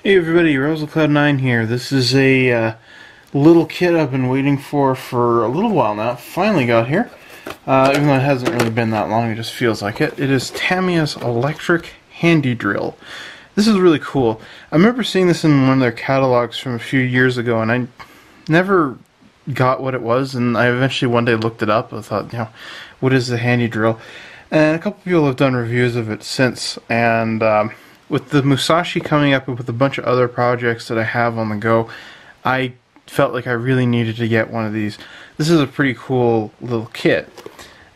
Hey everybody, Cloud9 here. This is a little kit I've been waiting for a little while now. Finally got here. Even though it hasn't really been that long, it just feels like it. It is Tamiya's electric handy drill. This is really cool. I remember seeing this in one of their catalogs from a few years ago, and I never got what it was, and I eventually one day looked it up. I thought, what is the handy drill? And a couple people have done reviews of it since, and with the Musashi coming up with a bunch of other projects that I have on the go, I felt like I really needed to get one of these. This is a pretty cool little kit.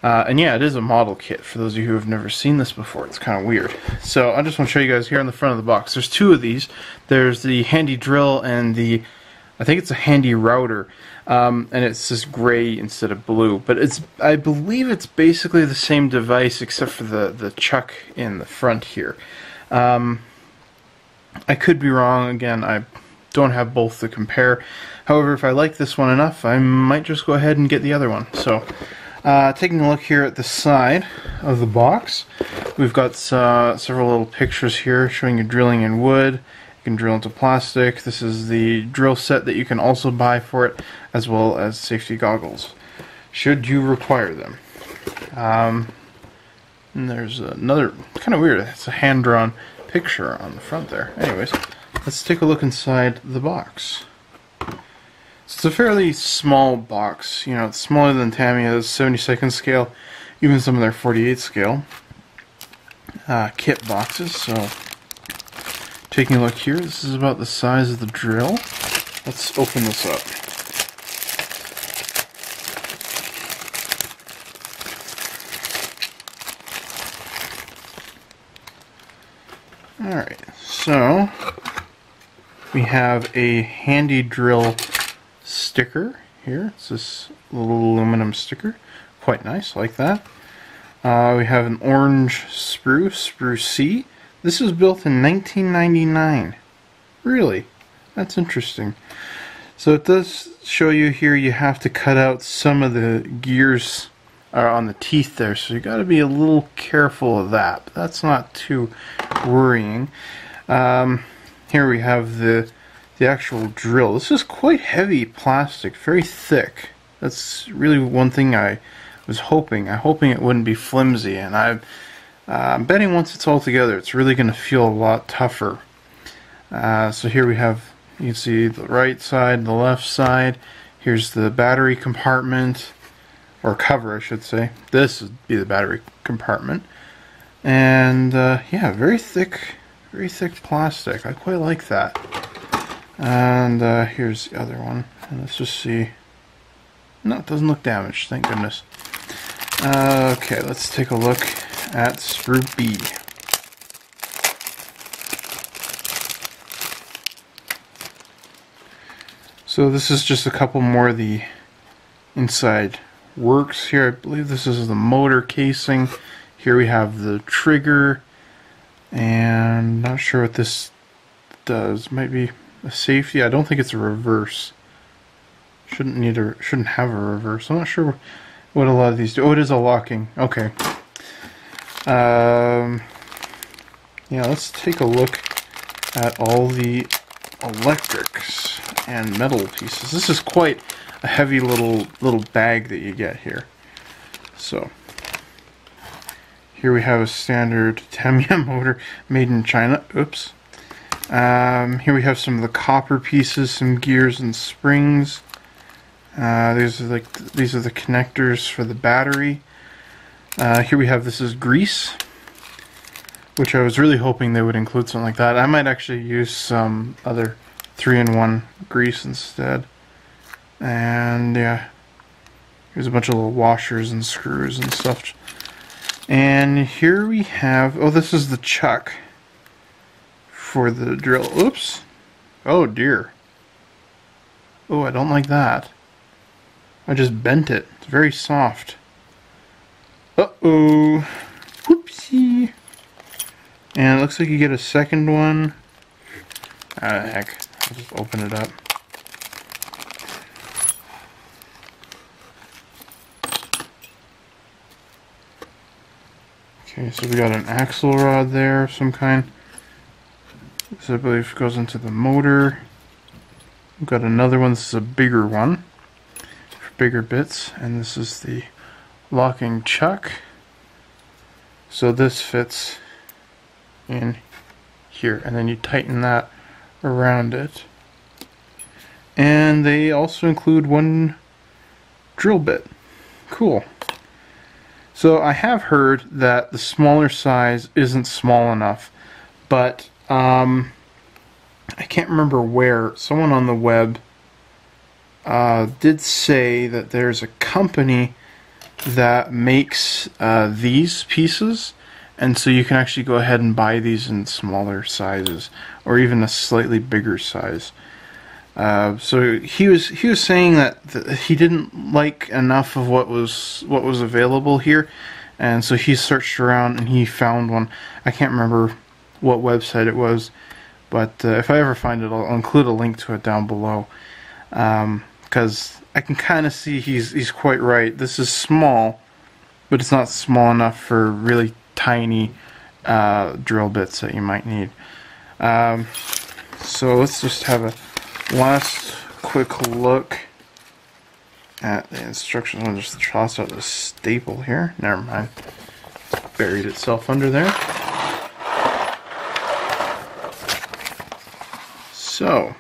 And yeah, it is a model kit for those of you who have never seen this before. It's kind of weird. So I just want to show you guys here on the front of the box. There's two of these. There's the handy drill and I think it's a handy router. And it's this gray instead of blue. But I believe it's basically the same device except for the chuck in the front here. I could be wrong. Again, I don't have both to compare. However, if I like this one enough, I might just go ahead and get the other one. So, taking a look here at the side of the box, we've got several little pictures here showing you drilling in wood. You can drill into plastic. This is the drill set that you can also buy for it, as well as safety goggles, should you require them. And there's another, kind of weird, it's a hand-drawn picture on the front there. Anyways, let's take a look inside the box. So it's a fairly small box, it's smaller than Tamiya's 72nd scale, even some of their 48 scale kit boxes. So, taking a look here, this is about the size of the drill. Let's open this up. Alright, so we have a handy drill sticker here. It's this little aluminum sticker. Quite nice, like that. We have an orange sprue C. This was built in 1999. Really? That's interesting. So it does show you here you have to cut out some of the gears on the teeth there, so you got to be a little careful of that. But that's not too worrying. Here we have the actual drill. This is quite heavy plastic, very thick. That's really one thing I was hoping. I'm hoping it wouldn't be flimsy, and I'm betting once it's all together, it's really going to feel a lot tougher. So here we have, you can see the right side, the left side. Here's the battery compartment. Or cover, I should say. This would be the battery compartment. And yeah, very thick plastic. I quite like that. And here's the other one. And let's just see. No, it doesn't look damaged, thank goodness. Okay, let's take a look at sprue B. So this is just a couple more of the inside works here. I believe this is the motor casing. Here we have the trigger, and not sure what this does. Might be a safety. I don't think it's a reverse. Shouldn't have a reverse. I'm not sure what a lot of these do. Oh, it is a locking. Okay. Yeah, let's take a look at all the electrics and metal pieces. This is quite a heavy little bag that you get here. So here we have a standard Tamiya motor made in China. Oops. Here we have some of the copper pieces, some gears and springs. These are the connectors for the battery. Here we have, this is grease, which I was really hoping they would include something like that. I might actually use some other 3-in-1 grease instead. And yeah, here's a bunch of little washers and screws and stuff. And here we have, oh, this is the chuck for the drill. Oops. Oh dear. Oh, I don't like that. I just bent it. It's very soft. Uh-oh. Whoopsie. And it looks like you get a second one. Ah, heck. I'll just open it up. Okay, so we got an axle rod there of some kind. This I believe goes into the motor. We've got another one. This is a bigger one for bigger bits, and this is the locking chuck. So this fits in here, and then you tighten that around it. And they also include one drill bit. Cool. So I have heard that the smaller size isn't small enough, but I can't remember where. Someone on the web did say that there's a company that makes these pieces, and so you can actually go ahead and buy these in smaller sizes, or even a slightly bigger size. So he was saying that he didn't like enough of what was available here, and so he searched around and he found one. I can't remember what website it was, but if I ever find it, I'll include a link to it down below, because I can kind of see he's quite right. This is small, but it's not small enough for really tiny drill bits that you might need. So let's just have a last quick look at the instructions. I'll just toss out the staple here. Never mind. It's buried itself under there. So,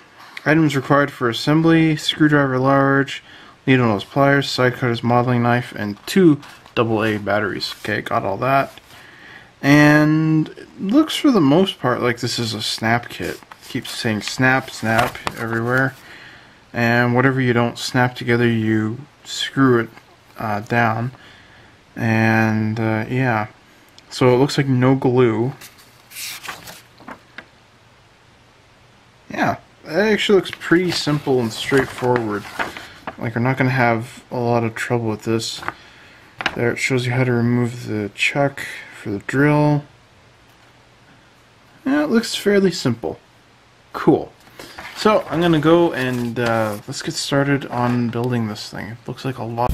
items required for assembly: screwdriver large, needle nose pliers, side cutters, modeling knife, and 2 AA batteries. Okay, got all that. And it looks for the most part like this is a snap kit. Keeps saying snap, snap everywhere, and whatever you don't snap together, you screw it down. And yeah, so it looks like no glue. Yeah, it actually looks pretty simple and straightforward. Like, we're not going to have a lot of trouble with this. There, it shows you how to remove the chuck for the drill. Yeah, it looks fairly simple. Cool. So I'm gonna go and let's get started on building this thing. It looks like a lot.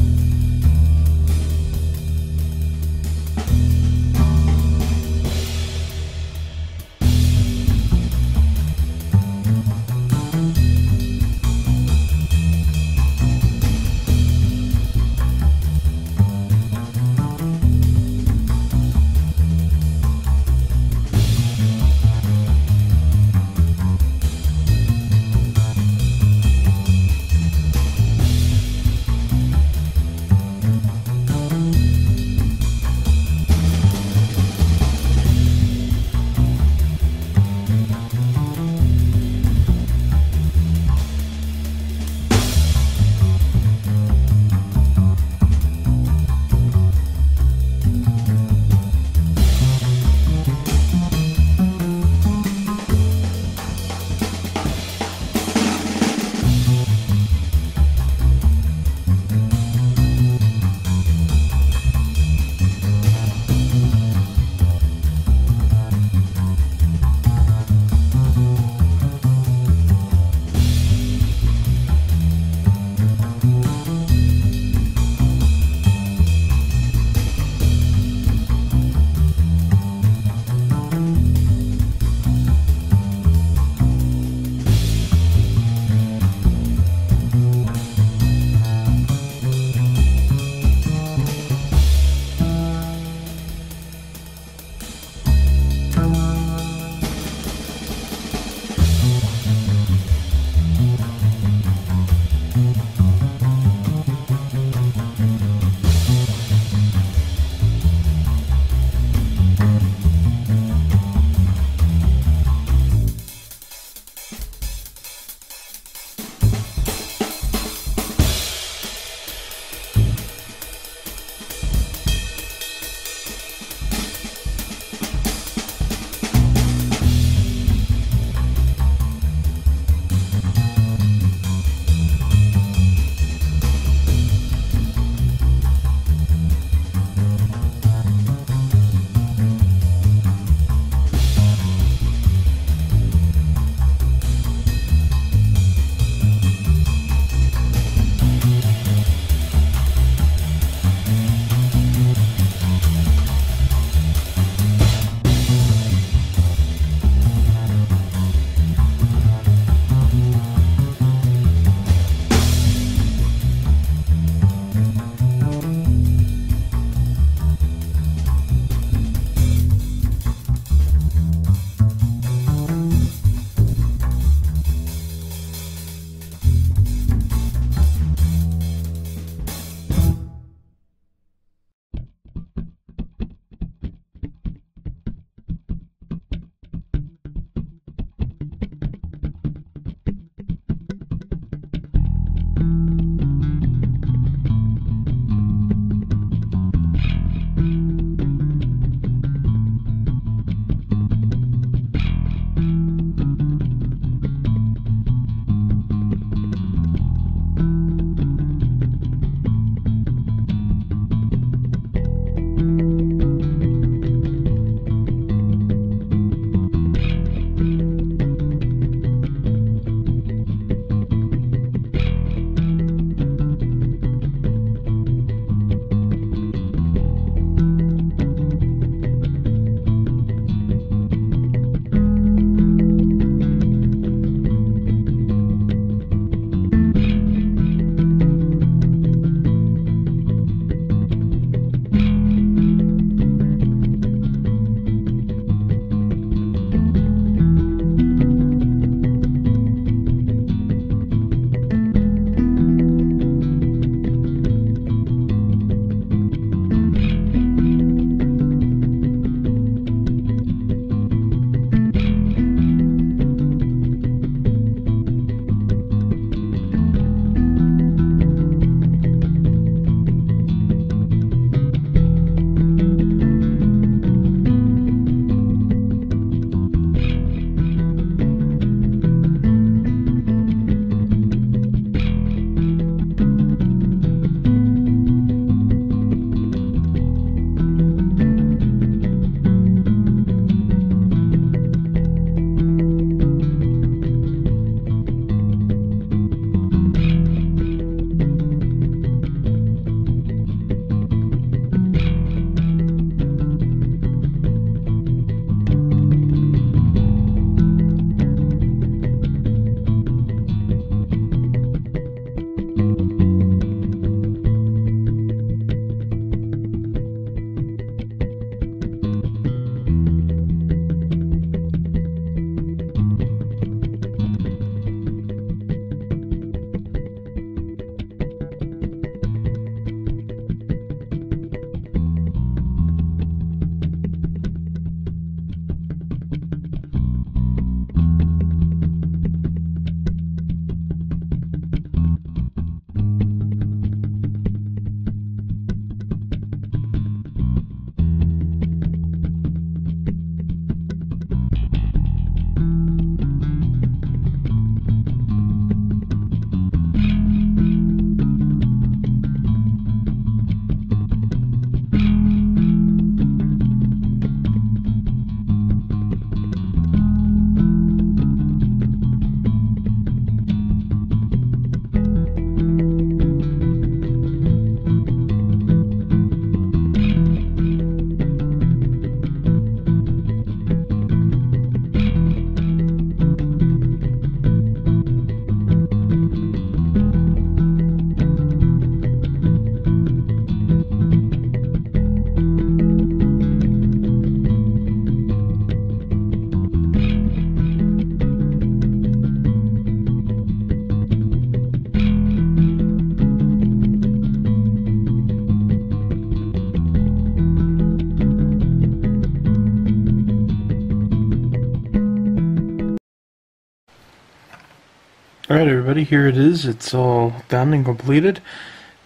Alright everybody, here it is. It's all done and completed.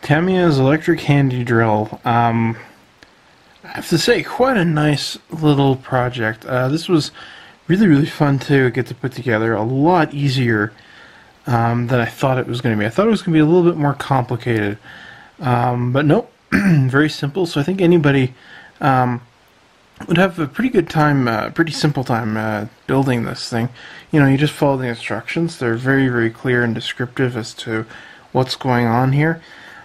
Tamiya's electric handy drill. I have to say, quite a nice little project. This was really fun to get to put together. A lot easier than I thought it was going to be. I thought it was going to be a little bit more complicated. But nope, very simple. So I think anybody would have a pretty good time, pretty simple time building this thing. You know, you just follow the instructions. They're very clear and descriptive as to what's going on here.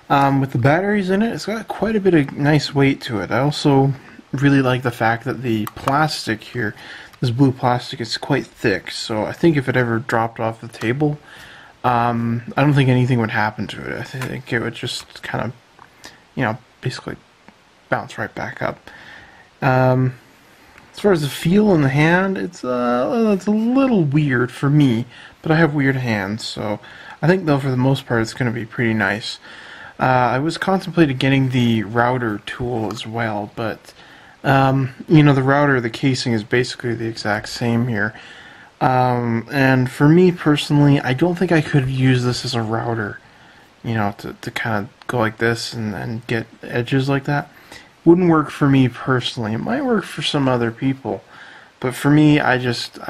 With the batteries in it, it's got quite a bit of nice weight to it. I also really like the fact that the plastic here, this blue plastic, is quite thick. So I think if it ever dropped off the table, I don't think anything would happen to it. I think it would just kind of, you know, basically bounce right back up. As far as the feel in the hand, it's a little weird for me, but I have weird hands, so I think though for the most part it's going to be pretty nice. I was contemplating getting the router tool as well, but you know, the router, the casing is basically the exact same here. And for me personally, I don't think I could use this as a router, you know, to kind of go like this and get edges like that. Wouldn't work for me personally. It might work for some other people, but for me, I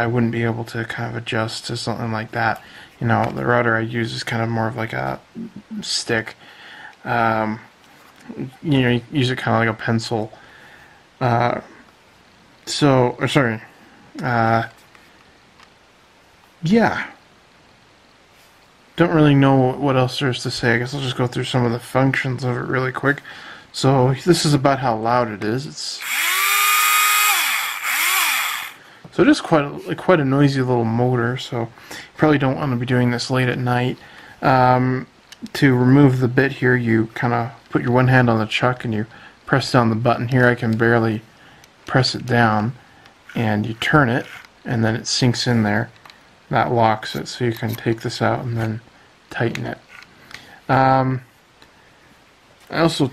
wouldn't be able to kind of adjust to something like that. You know, the router I use is kind of more of like a stick. You know, you use it kind of like a pencil. Yeah. Don't really know what else there is to say. I guess I'll just go through some of the functions of it really quick. So this is about how loud it is. So it is quite a noisy little motor. So you probably don't want to be doing this late at night. To remove the bit here, you kind of put your one hand on the chuck and you press down the button here. I can barely press it down, and you turn it, and then it sinks in there. That locks it, so you can take this out and then tighten it. I also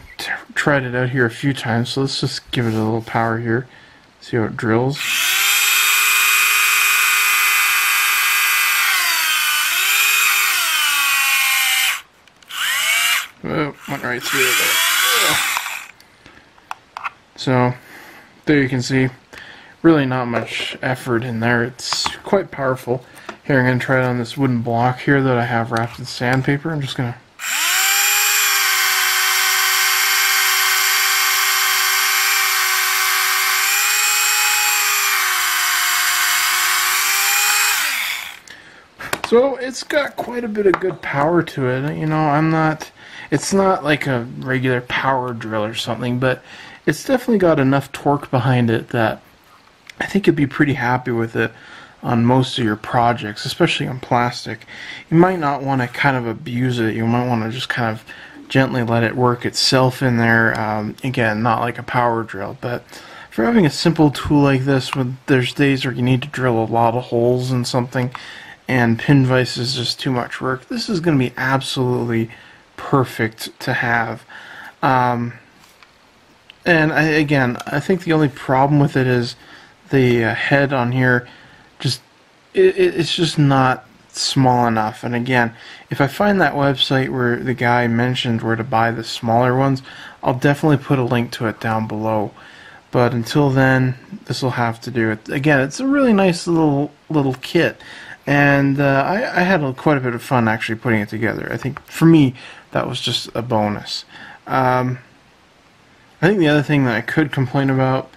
tried it out here a few times, so let's just give it a little power here. See how it drills. Oh, went right through there. So, there you can see, really not much effort in there. It's quite powerful. Here, I'm going to try it on this wooden block here that I have wrapped in sandpaper. I'm just going to... So it's got quite a bit of good power to it. You know, it's not like a regular power drill or something, but it's definitely got enough torque behind it that I think you'd be pretty happy with it on most of your projects, especially on plastic. You might not want to kind of abuse it. You might want to just kind of gently let it work itself in there. Again, not like a power drill, but for having a simple tool like this, when there's days where you need to drill a lot of holes in something, and pin vise is just too much work, this is going to be absolutely perfect to have. And I think the only problem with it is the head on here, it's just not small enough. And again, if I find that website where the guy mentioned where to buy the smaller ones, I'll definitely put a link to it down below. But until then, this will have to do it. Again, it's a really nice little kit. And I had quite a bit of fun actually putting it together. I think for me that was just a bonus. I think the other thing that I could complain about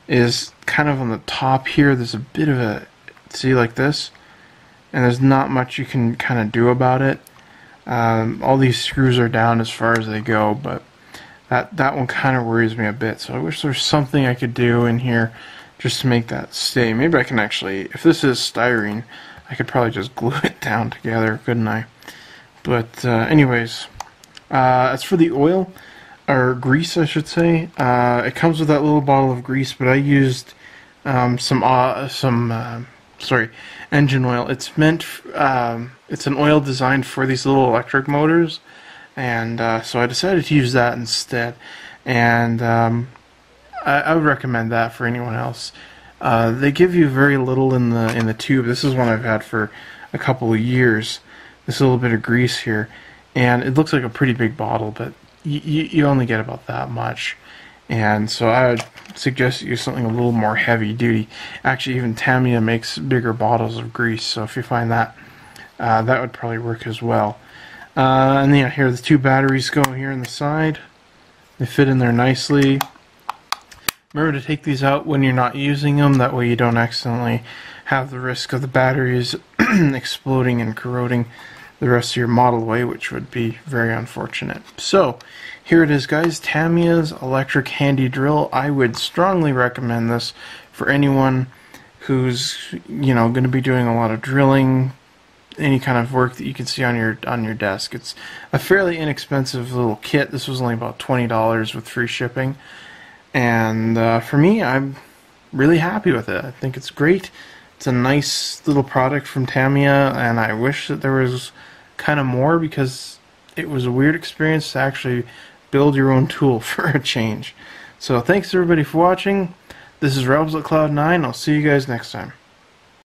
is kind of on the top here. There's a bit of a, see, like this, and there's not much you can kind of do about it. All these screws are down as far as they go, but that one kind of worries me a bit. So I wish there's something I could do in here just to make that stay. Maybe I can actually, if this is styrene, I could probably just glue it down together, couldn't I? But anyways, as for the oil, or grease I should say, it comes with that little bottle of grease, but I used engine oil. It's meant, it's an oil designed for these little electric motors, and so I decided to use that instead. And I would recommend that for anyone else. They give you very little in the tube. This is one I've had for a couple of years, this little bit of grease here, and it looks like a pretty big bottle, but you only get about that much. And so I would suggest you use something a little more heavy duty. Actually, even Tamiya makes bigger bottles of grease, so if you find that, that would probably work as well. And then here the two batteries go here on the side. They fit in there nicely. Remember to take these out when you're not using them, that way you don't accidentally have the risk of the batteries exploding and corroding the rest of your model away, which would be very unfortunate. So here it is, guys, Tamiya's electric handy drill. I would strongly recommend this for anyone who's, you know, going to be doing a lot of drilling, any kind of work that you can see on your desk. It's a fairly inexpensive little kit. This was only about $20 with free shipping, and for me, I'm really happy with it. I think it's great. It's a nice little product from Tamiya, and I wish that there was kind of more, because it was a weird experience to actually build your own tool for a change. So thanks everybody for watching. This is Rebels at Cloud 9. I'll see you guys next time.